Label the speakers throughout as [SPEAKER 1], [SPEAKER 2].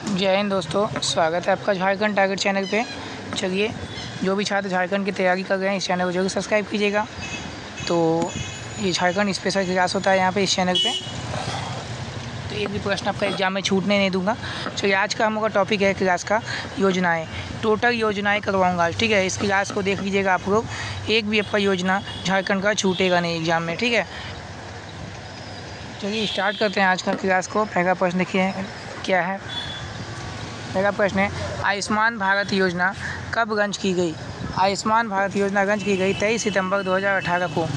[SPEAKER 1] जय हिंद दोस्तों, स्वागत है आपका झारखंड टारगेट चैनल पे। चलिए, जो भी छात्र झारखंड की तैयारी कर रहे हैं इस चैनल को जरूर सब्सक्राइब कीजिएगा। तो ये झारखंड स्पेशल क्लास होता है यहाँ पे इस चैनल पे, तो एक भी प्रश्न आपका एग्जाम में छूटने नहीं दूंगा। चलिए, आज का हम लोग का टॉपिक है क्लास का योजनाएं। टोटल योजनाएं करवाऊंगा आज, ठीक है। इस क्लास को देख लीजिएगा आप लोग, एक भी आपका योजना झारखंड का छूटेगा नहीं एग्जाम में, ठीक है। चलिए स्टार्ट करते हैं आज का क्लास को। पहला प्रश्न देखिए क्या है। पहला प्रश्न है, आयुष्मान भारत योजना कब लॉन्च की गई? आयुष्मान भारत योजना लॉन्च की गई 23 सितंबर 2018 को।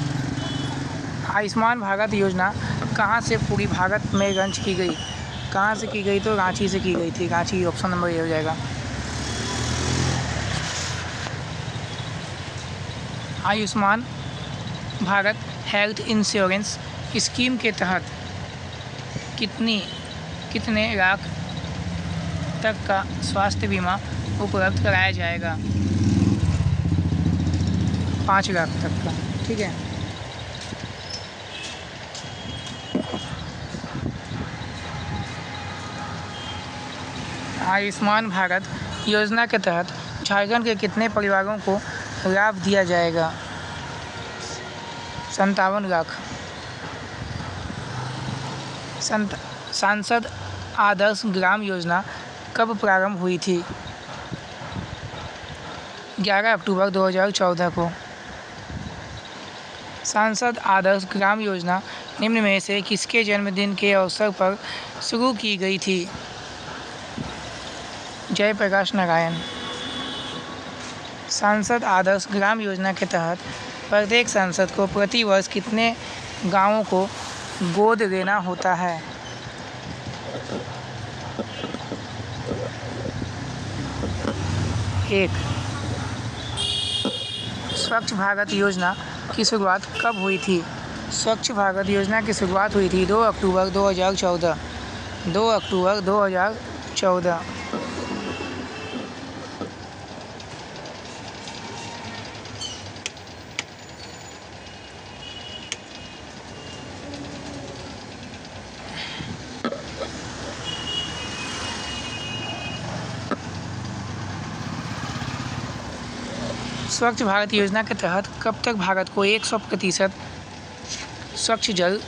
[SPEAKER 1] आयुष्मान भारत योजना कहाँ से पूरी भारत में लॉन्च की गई? कहाँ से की गई? तो रांची से की गई थी। रांची ऑप्शन नंबर ये हो जाएगा। Ayushman Bharat health insurance scheme के तहत कितने लाख तक का स्वास्थ्य बीमा उपलब्ध कराया जाएगा? 5 लाख तक का, ठीक है। आयुष्मान भारत योजना के तहत झारखंड के कितने परिवारों को लाभ दिया जाएगा? 57 लाख। सांसद आदर्श ग्राम योजना कब प्रारंभ हुई थी? 11 अक्टूबर 2014 को। सांसद आदर्श ग्राम योजना निम्न में से किसके जन्मदिन के अवसर पर शुरू की गई थी? जयप्रकाश नारायण। सांसद आदर्श ग्राम योजना के तहत प्रत्येक सांसद को प्रति वर्ष कितने गांवों को गोद लेना होता है? 1। स्वच्छ भारत योजना की शुरुआत कब हुई थी? स्वच्छ भारत योजना की शुरुआत हुई थी 2 अक्टूबर 2014। 2 अक्टूबर 2014। स्वच्छ भारत योजना के तहत कब तक भारत को 100% स्वच्छ जल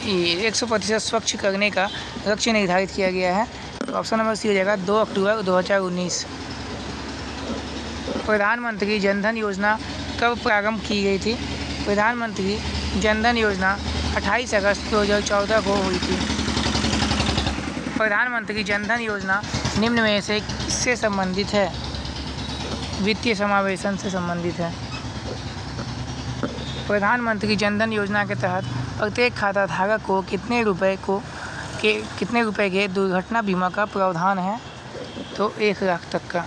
[SPEAKER 1] 100% स्वच्छ करने का लक्ष्य निर्धारित किया गया है? ऑप्शन नंबर सी हो जाएगा 2 अक्टूबर 2019। प्रधानमंत्री जनधन योजना कब प्रारंभ की गई थी? प्रधानमंत्री जनधन योजना 28 अगस्त 2014 को हुई थी। प्रधानमंत्री जनधन योजना निम्न में से किससे संबंधित है? वित्तीय समावेशन से संबंधित है। प्रधानमंत्री जनधन योजना के तहत प्रत्येक खाता धारक को कितने रुपए के दुर्घटना बीमा का प्रावधान है? तो 1 लाख तक का।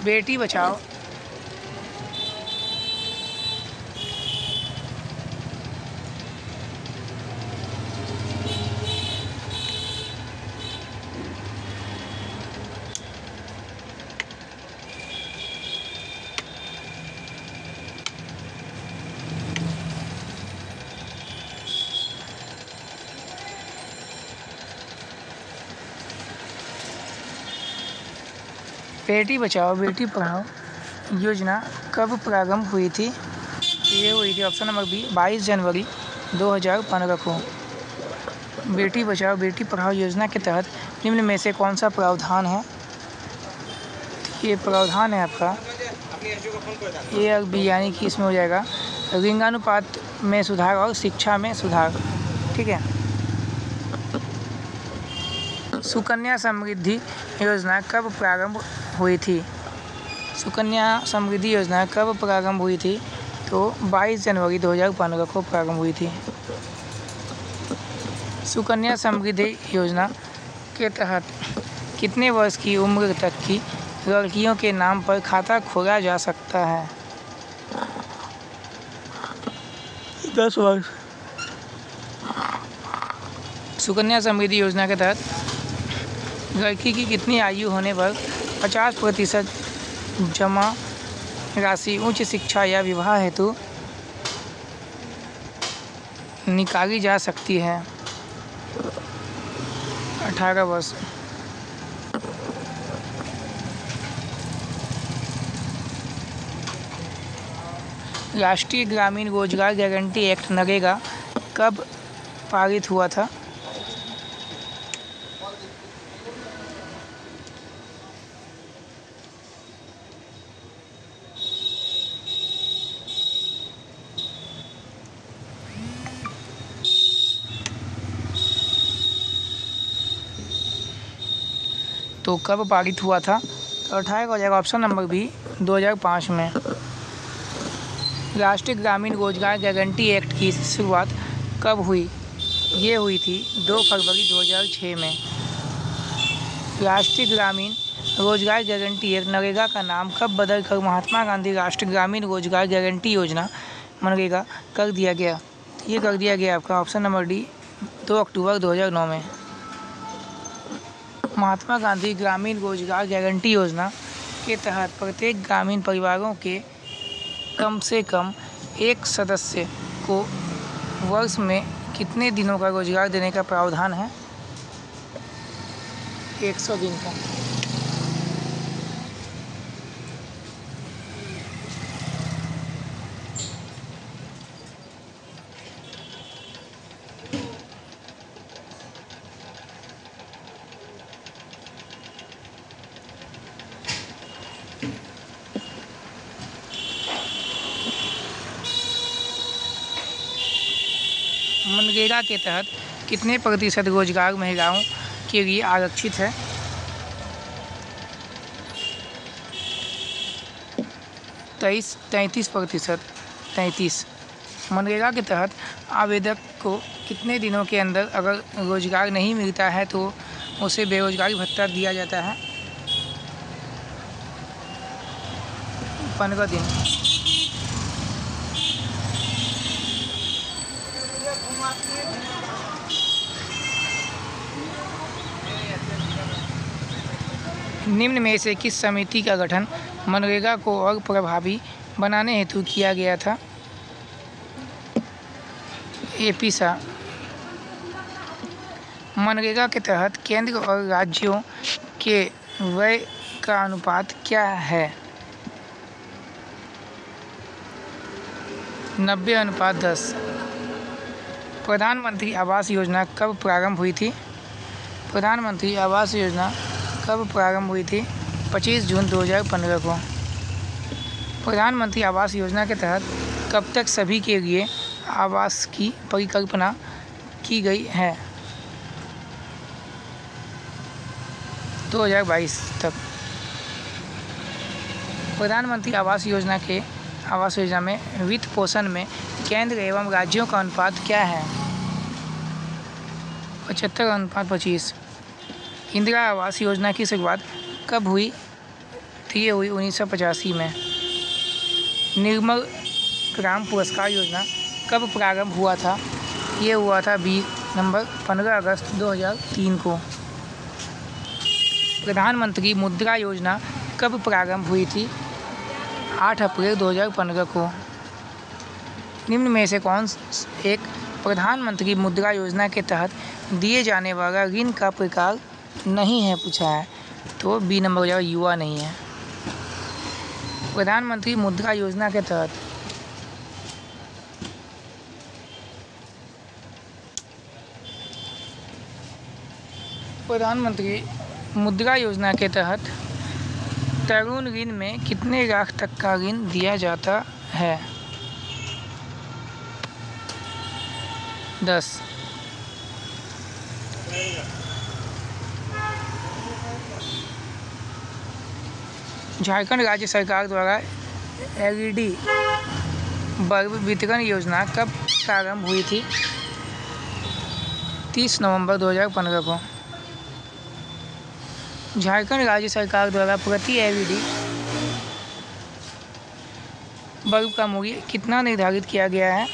[SPEAKER 1] बेटी बचाओ बेटी बचाओ बेटी पढ़ाओ योजना कब प्रारंभ हुई थी? ये हुई थी ऑप्शन नंबर बी 22 जनवरी 2015 को। बेटी बचाओ बेटी पढ़ाओ योजना के तहत निम्न में से कौन सा प्रावधान है? ये प्रावधान है आपका ए और बी, यानी कि इसमें हो जाएगा लिंगानुपात में सुधार और शिक्षा में सुधार, ठीक है। सुकन्या समृद्धि योजना कब प्रारंभ हुई थी? सुकन्या समृद्धि योजना कब प्रारंभ हुई थी? तो 22 जनवरी 2015 को प्रारंभ हुई थी। सुकन्या समृद्धि योजना के तहत कितने वर्ष की उम्र तक की लड़कियों के नाम पर खाता खोला जा सकता है? 10 वर्ष। सुकन्या समृद्धि योजना के तहत लड़की की कितनी आयु होने पर 50% जमा राशि उच्च शिक्षा या विवाह हेतु निकाली जा सकती है? 18 वर्ष। राष्ट्रीय ग्रामीण रोजगार गारंटी एक्ट नरेगा कब पारित हुआ था? तो कब पारित हुआ था? तो 18 हो जाएगा ऑप्शन नंबर बी 2005 में। राष्ट्रीय ग्रामीण रोजगार गारंटी एक्ट की शुरुआत कब हुई? ये हुई थी 2 फरवरी 2006 में। राष्ट्रीय ग्रामीण रोजगार गारंटी एक्ट नरेगा का नाम कब बदलकर महात्मा गांधी राष्ट्रीय ग्रामीण रोजगार गारंटी योजना मनरेगा कर दिया गया? ये कर दिया गया आपका ऑप्शन नंबर डी 2 अक्टूबर 2009 में। महात्मा गांधी ग्रामीण रोजगार गारंटी योजना के तहत प्रत्येक ग्रामीण परिवारों के कम से कम एक सदस्य को वर्ष में कितने दिनों का रोजगार देने का प्रावधान है? 100 दिन का। मनरेगा के तहत कितने प्रतिशत रोजगार महिलाओं के लिए आरक्षित है? 33%। 33। मनरेगा के तहत आवेदक को कितने दिनों के अंदर अगर रोजगार नहीं मिलता है तो उसे बेरोजगारी भत्ता दिया जाता है? 15 दिन। निम्न में से किस समिति का गठन मनरेगा को और प्रभावी बनाने हेतु किया गया था? एपीसा। मनरेगा के तहत केंद्र और राज्यों के व्यय का अनुपात क्या है? 90:10। प्रधानमंत्री आवास योजना कब प्रारंभ हुई थी? प्रधानमंत्री आवास योजना कब प्रारंभ हुई थी? 25 जून 2015 को। प्रधानमंत्री आवास योजना के तहत कब तक सभी के लिए आवास की परिकल्पना की गई है? 2022 तक। प्रधानमंत्री आवास योजना में वित्त पोषण में केंद्र एवं राज्यों का अनुपात क्या है? 75:25। इंदिरा आवास योजना की शुरुआत कब हुई? तो ये हुई 1985 में। निर्मल ग्राम पुरस्कार योजना कब प्रारंभ हुआ था? ये हुआ था बी नंबर 15 अगस्त 2003 को। प्रधानमंत्री मुद्रा योजना कब प्रारंभ हुई थी? 8 अप्रैल 2015 को। निम्न में से कौन एक प्रधानमंत्री मुद्रा योजना के तहत दिए जाने वाला ऋण का प्रकार नहीं है पूछा है? तो बी नंबर हो जाएगा युवा नहीं है। प्रधानमंत्री मुद्रा योजना के तहत तरुण ऋण में कितने लाख तक का ऋण दिया जाता है? 10। झारखंड राज्य सरकार द्वारा LED बल्ब वितरण योजना कब प्रारंभ हुई थी? 30 नवंबर 2015 को। झारखंड राज्य सरकार द्वारा प्रति LED बल्ब का मूल्य कितना निर्धारित किया गया है?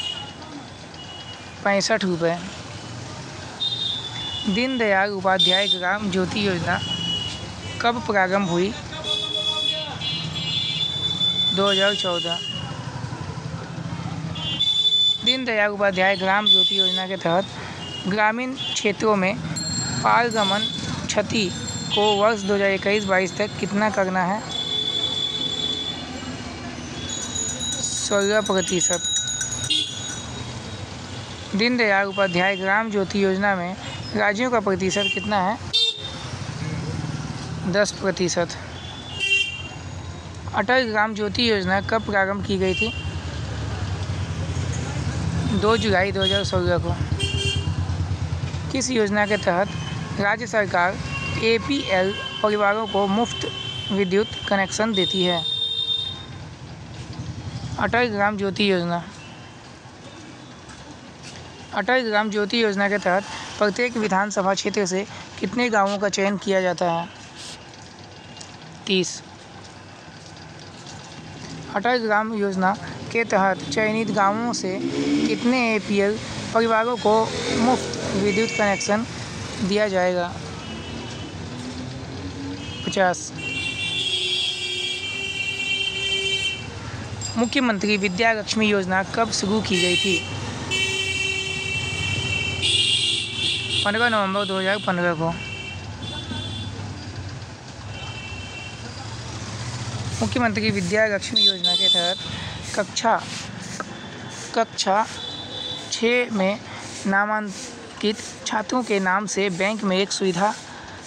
[SPEAKER 1] 65 रुपये। दीनदयाल उपाध्याय ग्राम ज्योति योजना कब प्रारंभ हुई? 2014। दीनदयाल उपाध्याय ग्राम ज्योति योजना के तहत ग्रामीण क्षेत्रों में पारगमन क्षति को वर्ष 2021-22 तक कितना करना है? 16%। दीनदयाल उपाध्याय ग्राम ज्योति योजना में राज्यों का प्रतिशत कितना है? 10%। अटल ग्राम ज्योति योजना कब प्रारंभ की गई थी? 2 जुलाई 2016 को। किस योजना के तहत राज्य सरकार APL परिवारों को मुफ्त विद्युत कनेक्शन देती है? अटल ग्राम ज्योति योजना। अटल ग्राम ज्योति योजना के तहत प्रत्येक विधानसभा क्षेत्र से कितने गांवों का चयन किया जाता है? 30। अटल ग्राम योजना के तहत चयनित गांवों से कितने APL परिवारों को मुफ्त विद्युत कनेक्शन दिया जाएगा? 50। मुख्यमंत्री विद्या लक्ष्मी योजना कब शुरू की गई थी? 15 नवंबर 2015 को। मुख्यमंत्री विद्या लक्ष्मी योजना के तहत कक्षा 6 में नामांकित छात्रों के नाम से बैंक में एक सुविधा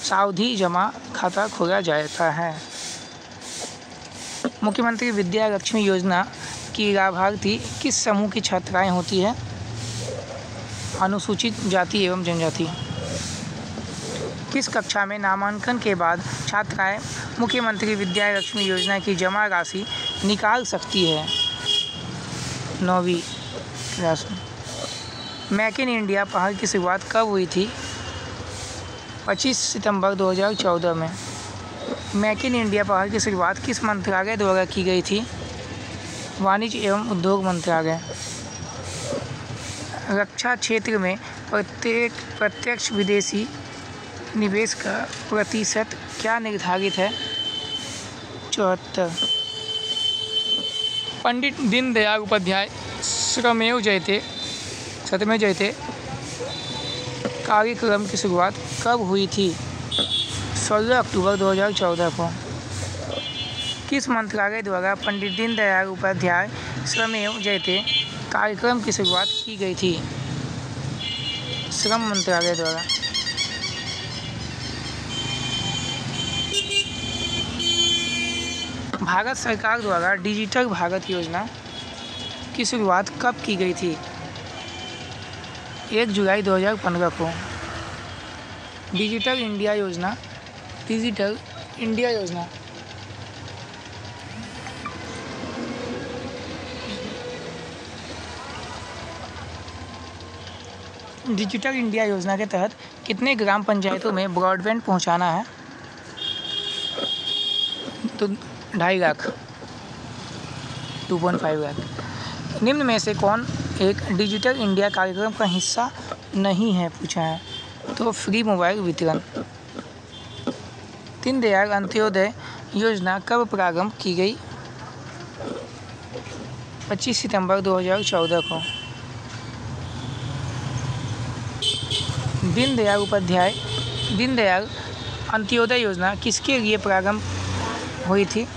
[SPEAKER 1] सावधि जमा खाता खोला जाता है। मुख्यमंत्री विद्या लक्ष्मी योजना की लाभार्थी किस समूह की छात्राएं होती हैं? अनुसूचित जाति एवं जनजाति। किस कक्षा में नामांकन के बाद छात्राएं मुख्यमंत्री विद्या लक्ष्मी योजना की जमा राशि निकाल सकती है? 9वीं क्लास में। मेक इन इंडिया पहल की शुरुआत कब हुई थी? 25 सितंबर 2014 में। मेक इन इंडिया पहल की शुरुआत किस मंत्रालय द्वारा की गई थी? वाणिज्य एवं उद्योग मंत्रालय। रक्षा क्षेत्र में प्रत्यक्ष विदेशी निवेश का प्रतिशत क्या निर्धारित है? 74। पंडित दीनदयाल उपाध्याय सत्यमेव जयते कार्यक्रम की शुरुआत कब हुई थी? 16 अक्टूबर 2014 को। किस मंत्रालय द्वारा पंडित दीनदयाल उपाध्याय श्रमेव जयते कार्यक्रम की शुरुआत की गई थी? श्रम मंत्रालय द्वारा। भारत सरकार द्वारा डिजिटल भारत योजना की शुरुआत कब की गई थी? 1 जुलाई 2015 को। डिजिटल इंडिया योजना डिजिटल इंडिया योजना के तहत कितने ग्राम पंचायतों में ब्रॉडबैंड पहुंचाना है? तो 2.5 लाख 2.5 लाख। निम्न में से कौन एक डिजिटल इंडिया कार्यक्रम का हिस्सा नहीं है? पूछा है। तो फ्री मोबाइल वितरण। दीनदयाल अंत्योदय योजना कब प्रारंभ की गई? 25 सितंबर 2014 को। दीनदयाल अंत्योदय योजना किसके लिए प्रारंभ हुई थी?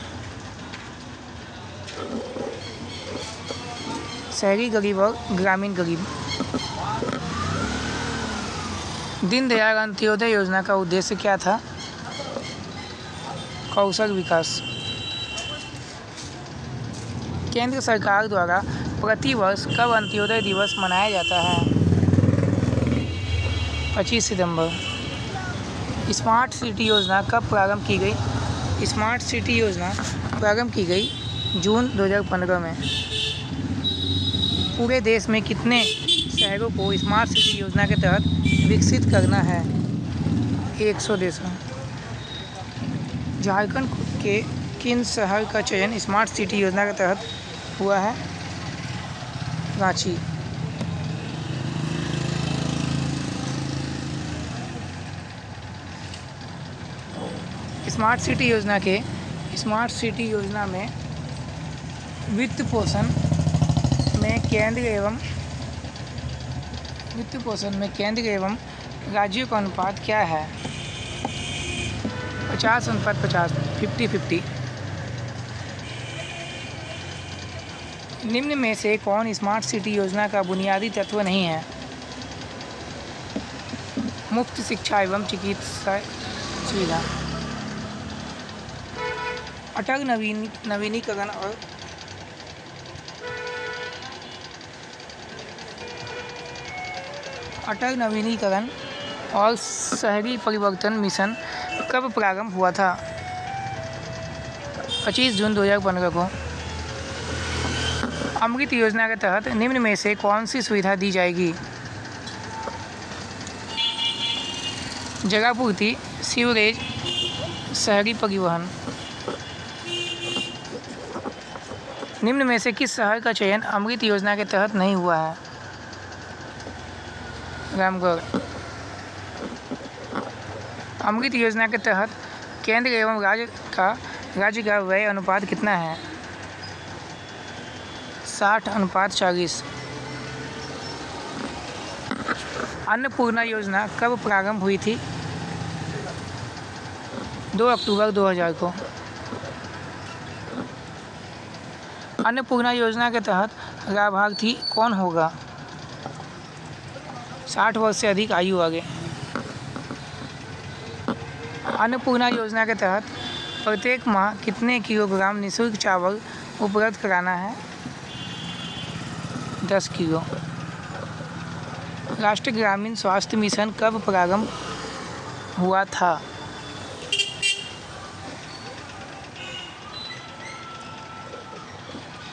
[SPEAKER 1] शहरी गरीब और ग्रामीण गरीब। दीनदयाल अंत्योदय योजना का उद्देश्य क्या था? कौशल विकास। केंद्र सरकार द्वारा प्रति वर्ष कब अंत्योदय दिवस मनाया जाता है? 25 सितंबर। स्मार्ट सिटी योजना कब प्रारंभ की गई? स्मार्ट सिटी योजना प्रारंभ की गई जून 2015 में। पूरे देश में कितने शहरों को स्मार्ट सिटी योजना के तहत विकसित करना है? 100 देशों। झारखंड के किन शहर का चयन स्मार्ट सिटी योजना के तहत हुआ है? रांची। स्मार्ट सिटी योजना में वित्त पोषण में केंद्र एवं राज्यों का अनुपात क्या है? 50-50, 50-50। निम्न में से कौन स्मार्ट सिटी योजना का बुनियादी तत्व नहीं है? मुफ्त शिक्षा एवं चिकित्सा सुविधा, अटल नवीनीकरण और शहरी परिवर्तन मिशन कब प्रारंभ हुआ था? 25 जून 2015 को। अमृत योजना के तहत निम्न में से कौन सी सुविधा दी जाएगी? जगहपूर्ति, सीवरेज, शहरी परिवहन। निम्न में से किस शहर का चयन अमृत योजना के तहत नहीं हुआ है? रामगढ़। अमृत योजना के तहत केंद्र एवं राज्य का व्यय अनुपात कितना है? 60:40। अन्नपूर्णा योजना कब प्रारंभ हुई थी? 2 अक्टूबर 2000 को। अन्नपूर्णा योजना के तहत लाभार्थी कौन होगा? 60 वर्ष से अधिक आयु वाले। अन्नपूर्णा योजना के तहत प्रत्येक माह कितने किलोग्राम निःशुल्क चावल उपलब्ध कराना है? 10 किलो। राष्ट्रीय ग्रामीण स्वास्थ्य मिशन कब प्रारंभ हुआ था?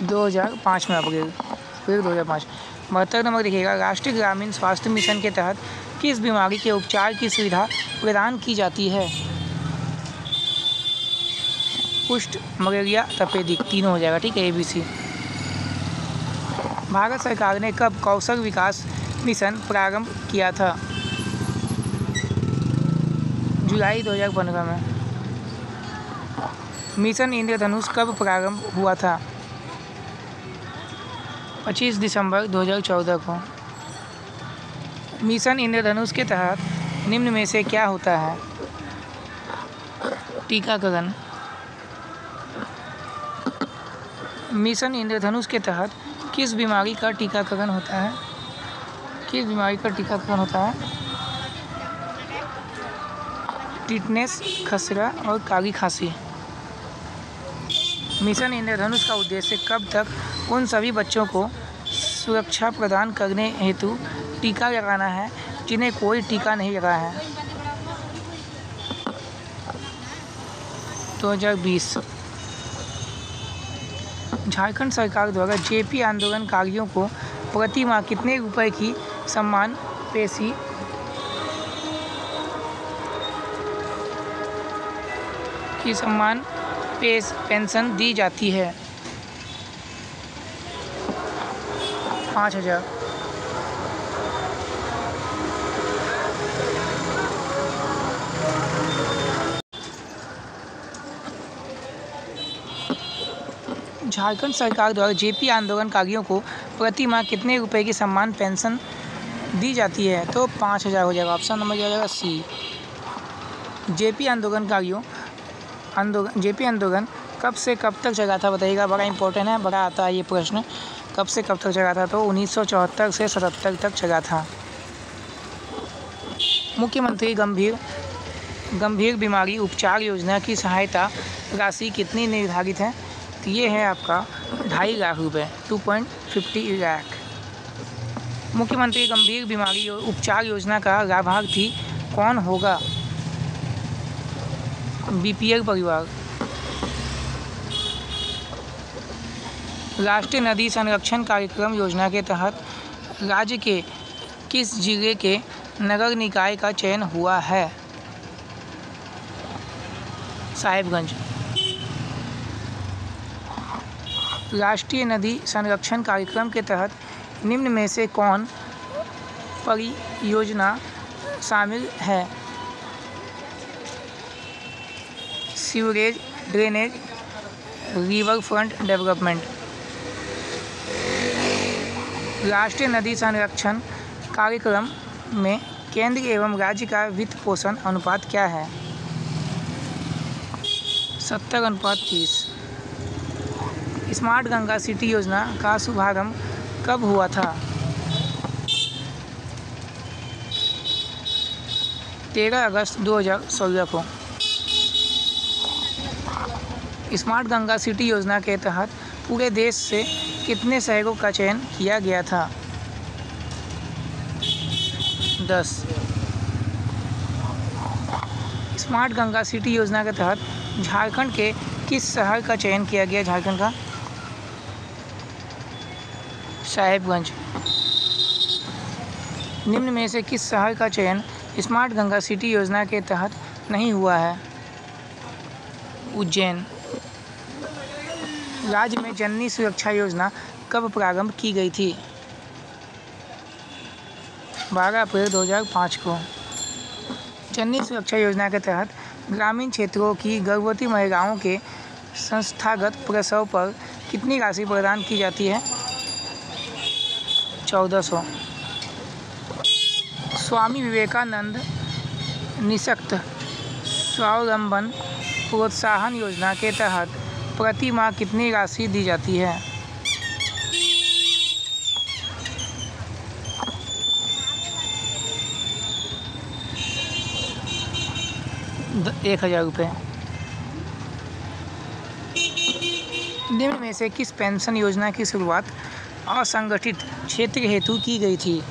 [SPEAKER 1] 2005 में। अप्रैल 2005। 72 नंबर देखिएगा, राष्ट्रीय ग्रामीण स्वास्थ्य मिशन के तहत किस बीमारी के उपचार की सुविधा प्रदान की जाती है? कुष्ठ, मलेरिया, तपेदिक, तीनों हो जाएगा। ठीक है, ABC। भारत सरकार ने कब कौशल विकास मिशन प्रारंभ किया था? जुलाई 2015 में। मिशन इंद्रधनुष कब प्रारंभ हुआ था? 25 दिसंबर 2014 को। मिशन इंद्रधनुष के तहत निम्न में से क्या होता है? टीकाकरण। मिशन इंद्रधनुष के तहत किस बीमारी का टीकाकरण होता है? किस बीमारी का टीकाकरण होता है? टिटनेस, खसरा और काली खांसी। मिशन इंद्रधनुष का उद्देश्य कब तक उन सभी बच्चों को सुरक्षा प्रदान करने हेतु टीका लगाना है जिन्हें कोई टीका नहीं लगा है? 2020। झारखंड सरकार द्वारा जेपी आंदोलनकारियों को प्रति माह कितने रुपए की सम्मान पेंशन दी जाती है? 5,000। झारखंड सरकार द्वारा जेपी आंदोलनकारियों को प्रति माह कितने रुपए की सम्मान पेंशन दी जाती है? तो 5,000 हो जाएगा। ऑप्शन नंबर क्या जाएगा? सी। जेपी आंदोलन कब से कब तक चला था बताइएगा? बड़ा इंपॉर्टेंट है, बड़ा आता है ये प्रश्न। कब से कब तक चला था? तो 1974 से 77 तक चला था। मुख्यमंत्री गंभीर बीमारी उपचार योजना की सहायता राशि कितनी निर्धारित है? तो ये है आपका 2.5 लाख रुपये, 2.50 लाख। मुख्यमंत्री गंभीर बीमारी उपचार योजना का लाभार्थी कौन होगा? BPL परिवार। राष्ट्रीय नदी संरक्षण कार्यक्रम योजना के तहत राज्य के किस जिले के नगर निकाय का चयन हुआ है? साहिबगंज। राष्ट्रीय नदी संरक्षण कार्यक्रम के तहत निम्न में से कौन परियोजना शामिल है? Sewerage, drainage, river front development. राष्ट्रीय नदी संरक्षण कार्यक्रम में केंद्र एवं राज्य का वित्त पोषण अनुपात क्या है? 70:30। स्मार्ट गंगा सिटी योजना का शुभारंभ कब हुआ था? 13 अगस्त 2016 को। स्मार्ट गंगा सिटी योजना के तहत पूरे देश से कितने शहरों का चयन किया गया था? 10। स्मार्ट गंगा सिटी योजना के तहत झारखंड के किस शहर का चयन किया गया? झारखंड का साहेबगंज। निम्न में से किस शहर का चयन स्मार्ट गंगा सिटी योजना के तहत नहीं हुआ है? उज्जैन। राज्य में जननी सुरक्षा योजना कब प्रारंभ की गई थी? 12 अप्रैल 2005 को। जननी सुरक्षा योजना के तहत ग्रामीण क्षेत्रों की गर्भवती महिलाओं के संस्थागत प्रसव पर कितनी राशि प्रदान की जाती है? 1400। स्वामी विवेकानंद निःशक्त स्वावलंबन प्रोत्साहन योजना के तहत प्रति माह कितनी राशि दी जाती है? 1000 रुपये। निम्न में से किस पेंशन योजना की शुरुआत असंगठित क्षेत्र हेतु की गई थी?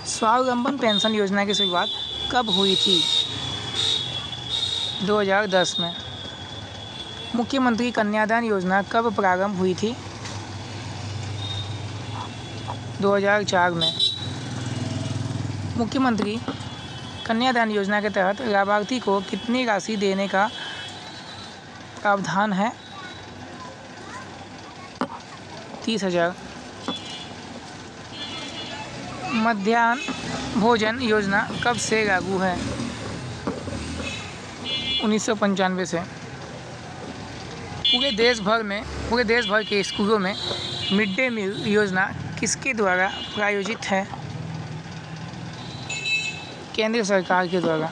[SPEAKER 1] स्वावलंबन पेंशन योजना की शुरुआत कब हुई थी? 2010 में। मुख्यमंत्री कन्यादान योजना कब प्रारंभ हुई थी? 2004 में। मुख्यमंत्री कन्यादान योजना के तहत लाभार्थी को कितनी राशि देने का प्रावधान है? 30,000। मध्याह्न भोजन योजना कब से लागू है? 1995 से। पूरे देश भर के स्कूलों में मिड डे मील योजना किसके द्वारा प्रायोजित है? केंद्र सरकार के द्वारा।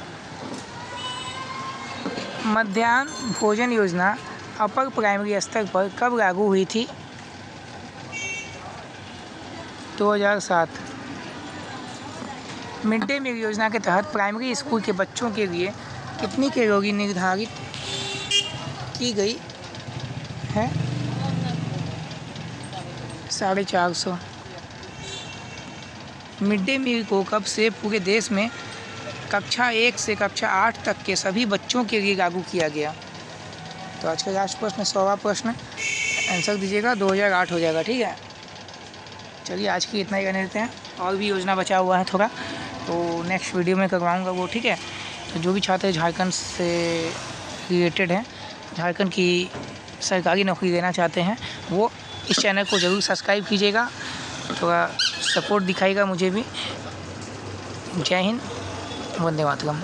[SPEAKER 1] मध्याह्न भोजन योजना अपर प्राइमरी स्तर पर कब लागू हुई थी? 2007। मिड डे मील योजना के तहत प्राइमरी स्कूल के बच्चों के लिए कितनी कैलोरी निर्धारित की गई है? 450। मिड डे मील को कब से पूरे देश में कक्षा 1 से कक्षा 8 तक के सभी बच्चों के लिए लागू किया गया? तो आज का लास्ट प्रश्न 100वां प्रश्न, आंसर दीजिएगा। 2008 हो जाएगा। ठीक है, चलिए आज की इतना ही करने देते हैं। और भी योजना बचा हुआ है थोड़ा, तो नेक्स्ट वीडियो में करवाऊँगा वो। ठीक है, तो जो भी छात्र झारखंड से रिलेटेड हैं, झारखंड की सरकारी नौकरी लेना चाहते हैं, वो इस चैनल को ज़रूर सब्सक्राइब कीजिएगा, थोड़ा सपोर्ट दिखाइएगा मुझे भी। जय हिंद, वंदे मातरम।